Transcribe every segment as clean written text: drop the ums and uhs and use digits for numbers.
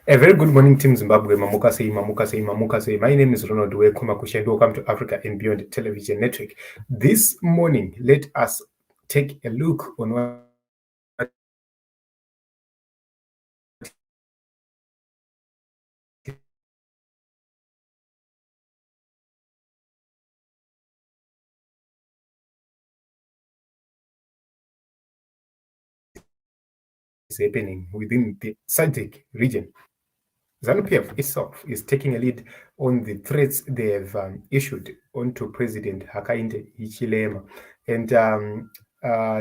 A very good morning, Team Zimbabwe. Mamuka say, Mamuka say, Mamuka say. My name is Ronald Wekumakusha and welcome to Africa and Beyond Television Network. This morning, let us take a look on what is happening within the SADC region. ZANU PF itself is taking a lead on the threats they have issued onto President Hakainde Hichilema. And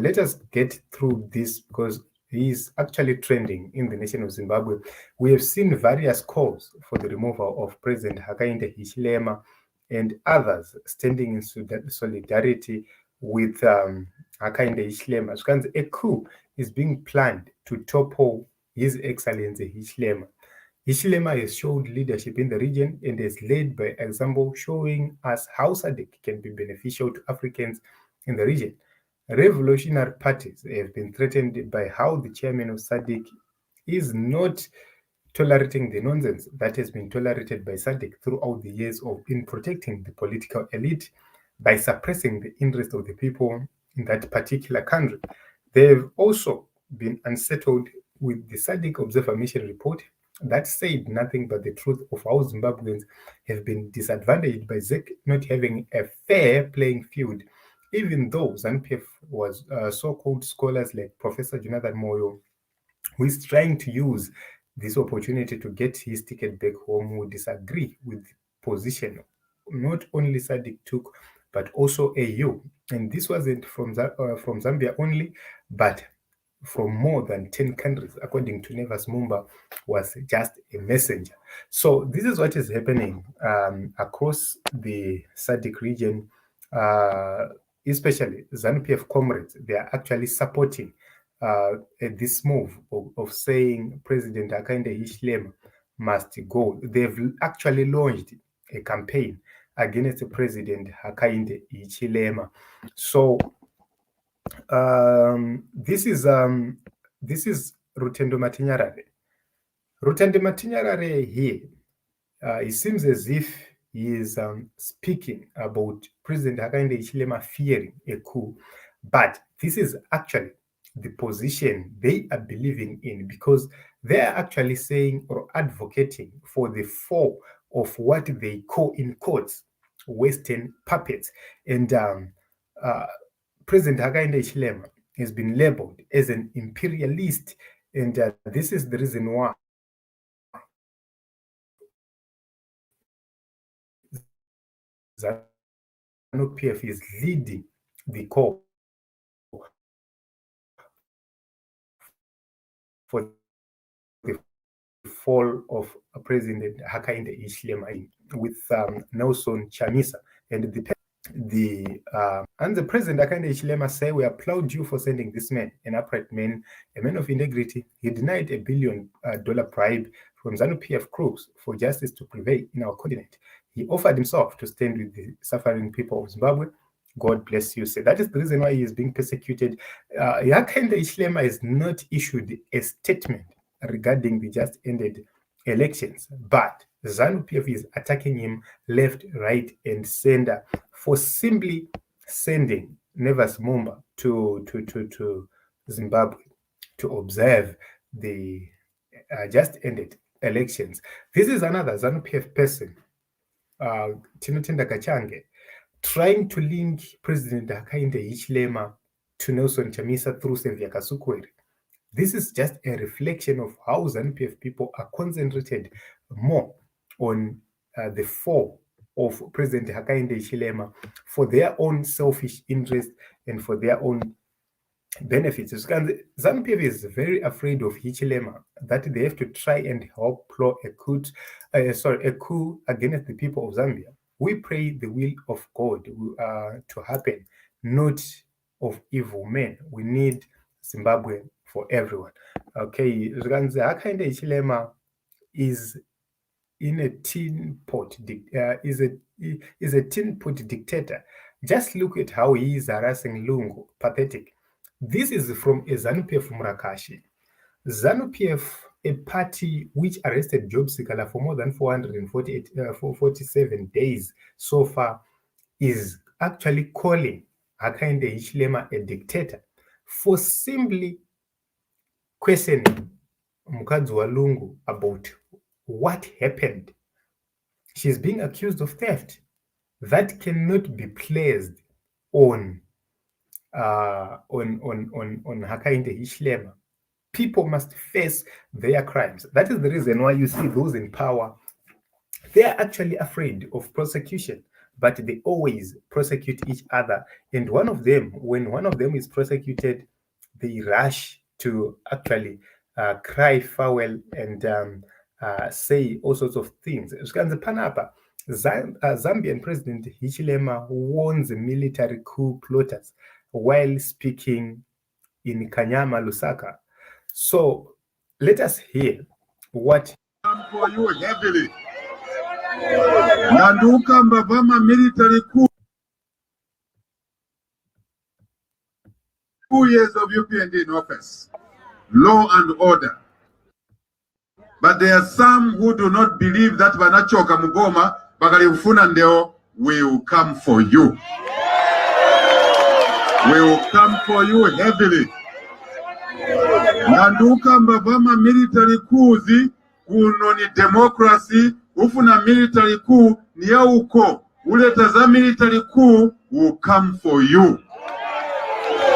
let us get through this because he is actually trending in the nation of Zimbabwe. We have seen various calls for the removal of President Hakainde Hichilema and others standing in solidarity with Hakainde Hichilema. So a coup is being planned to topple His Excellency Hichilema. Hichilema has showed leadership in the region and has led by example, showing us how SADC can be beneficial to Africans in the region. Revolutionary parties have been threatened by how the chairman of SADC is not tolerating the nonsense that has been tolerated by SADC throughout the years in protecting the political elite by suppressing the interest of the people in that particular country. They've also been unsettled with the SADC Observer Mission report that said nothing but the truth of how Zimbabweans have been disadvantaged by ZEC not having a fair playing field, even though ZANU PF was so-called scholars like Professor Jonathan Moyo, who is trying to use this opportunity to get his ticket back home, who disagree with the position not only SADC took, but also AU. And this wasn't from Zambia only, but from more than 10 countries, according to Nevas Mumba, was just a messenger. So this is what is happening across the SADC region, especially ZANU PF comrades. They are actually supporting this move of saying President Hakainde Hichilema must go. They've actually launched a campaign against President Hakainde Hichilema. So this is Rutendo Matinyarare. Rutendo Matinyarare here, it seems as if he is speaking about President Hakainde Hichilema fearing a coup, but this is actually the position they are believing in, because they are actually saying or advocating for the fall of what they call, in quotes, Western puppets. And President Hakainde Hichilema has been labeled as an imperialist, and this is the reason why ZANU PF is leading the call for the fall of President Hakainde Hichilema with Nelson Chamisa and the President Hakainde Hichilema say, "We applaud you for sending this man, an upright man, a man of integrity. He denied $1 billion bribe from ZANU PF groups for justice to prevail in our continent. He offered himself to stand with the suffering people of Zimbabwe. God bless you." So that is the reason why he is being persecuted. Hakainde Hichilema has not issued a statement regarding the just ended elections, but ZANU PF is attacking him left, right, and center for simply sending Nevas Mumba to Zimbabwe to observe the just ended elections. This is another ZANU PF person, Tinotenda Kachange, trying to link President Hakainde Hichilema to Nelson Chamisa through Sevia Kasukwere. This is just a reflection of how ZANU PF people are concentrated more on the fall of President Hakainde Hichilema for their own selfish interest and for their own benefits. ZANU PF is very afraid of Hichilema, that they have to try and help plow a coup against the people of Zambia. We pray the will of God to happen, not of evil men. We need Zimbabwe for everyone. Okay, Hakainde Hichilema is in a tin pot, is a tin pot dictator. Just look at how he is harassing Lungu. Pathetic. This is from a ZANU PF Murakashi. ZANU PF a party which arrested Job Sikala for more than 447 days so far is actually calling Hakainde Hichilema a dictator for simply questioning mukadzi Lungu about what happened. She's being accused of theft. That cannot be placed on Hakainde Hichilema. People must face their crimes. That is the reason why you see those in power, they are actually afraid of prosecution, but they always prosecute each other. And one of them, when one of them is prosecuted, they rush to actually cry foul and say all sorts of things. Zambian President Hichilema warns military coup plotters while speaking in Kanyama, Lusaka. So let us hear what. For you heavily. Nanduka Mbavama military coup. 2 years of UPND in office. Law and order. But there are some who do not believe that Vanachoka Mugoma Bagalifuna Ndeo will come for you. We will come for you heavily. Nanduka Mbavama military coups kuno ni democracy, ufuna military coup ni ya uko. Uleta za military coup will come for you.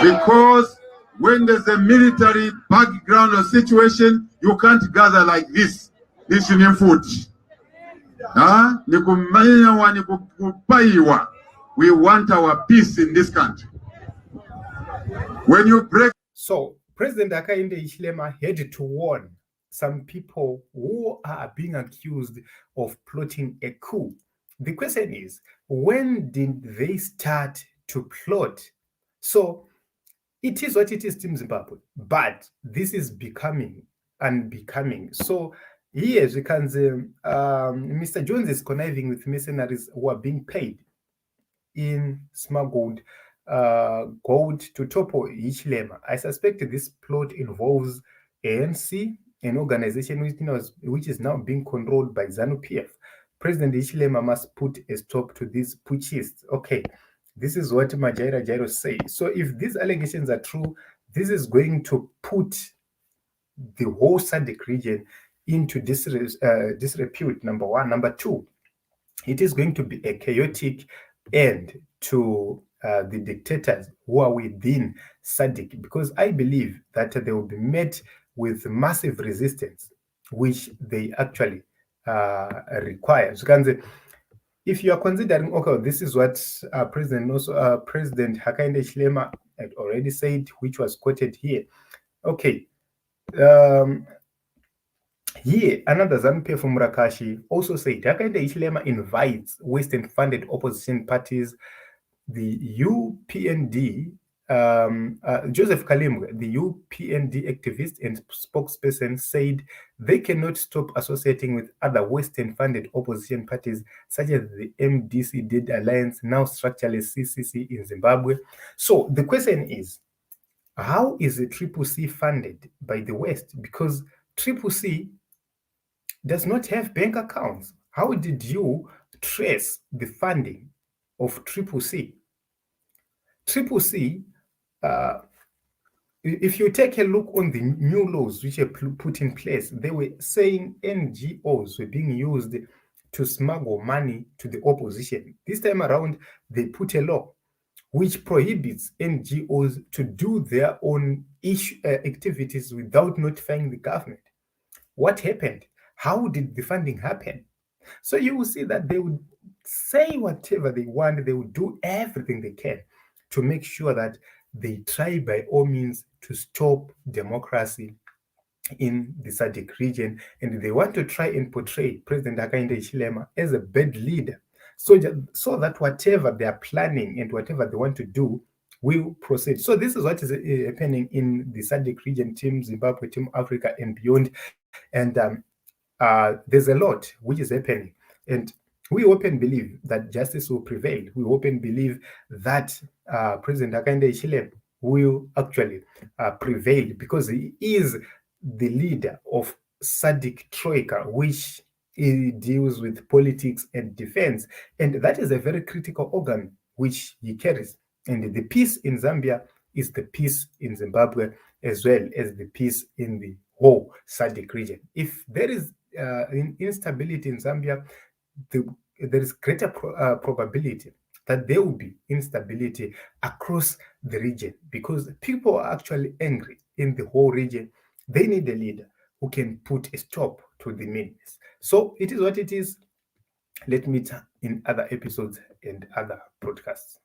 Because when there's a military background or situation, you can't gather like this. This is food. We want our peace in this country. When you break. So President Hakainde Hichilema had to warn some people who are being accused of plotting a coup. The question is, when did they start to plot? So it is what it is, Team Zimbabwe, but this is becoming unbecoming. So here, as we can see, Mr. Jones is conniving with mercenaries who are being paid in smuggled gold to topple Hichilema. I suspect this plot involves ANC, an organization which is now being controlled by ZANU PF. President Hichilema must put a stop to these putschists. Okay, this is what Majaira Jairo says. So if these allegations are true, this is going to put the whole SADC region into disrepute, number one. Number two, it is going to be a chaotic end to the dictators who are within SADC, because I believe that they will be met with massive resistance, which they actually require. So if you are considering, okay, this is what President Hakainde Hichilema had already said, which was quoted here. Okay. Here, another ZANU PF from Murakashi also said Hakainde Hichilema invites Western-funded opposition parties. The UPND, Joseph Kalimwe, the UPND activist and spokesperson, said they cannot stop associating with other Western-funded opposition parties, such as the MDC Dead Alliance, now structurally CCC in Zimbabwe. So the question is, how is the CCC funded by the West? Because CCC does not have bank accounts. How did you trace the funding of CCC? CCC, if you take a look on the new laws which are put in place, they were saying NGOs were being used to smuggle money to the opposition. This time around, they put a law which prohibits NGOs to do their own activities without notifying the government. What happened? How did the funding happen? So you will see that they would say whatever they want, they would do everything they can to make sure that they try by all means to stop democracy in the SADC region, and they want to try and portray President Hakainde Hichilema as a bad leader, so that whatever they are planning and whatever they want to do will proceed. So this is what is happening in the SADC region, Team Zimbabwe, Team Africa, and beyond. And there's a lot which is happening, and we hope and believe that justice will prevail. We hope and believe that President Hakainde Hichilema will actually prevail, because he is the leader of SADC Troika, which deals with politics and defense. And that is a very critical organ which he carries. And the peace in Zambia is the peace in Zimbabwe, as well as the peace in the whole SADC region. If there is instability in Zambia, there is greater probability that there will be instability across the region, because people are actually angry in the whole region. They need a leader who can put a stop to the madness. So it is what it is. Let's meet in other episodes and other broadcasts.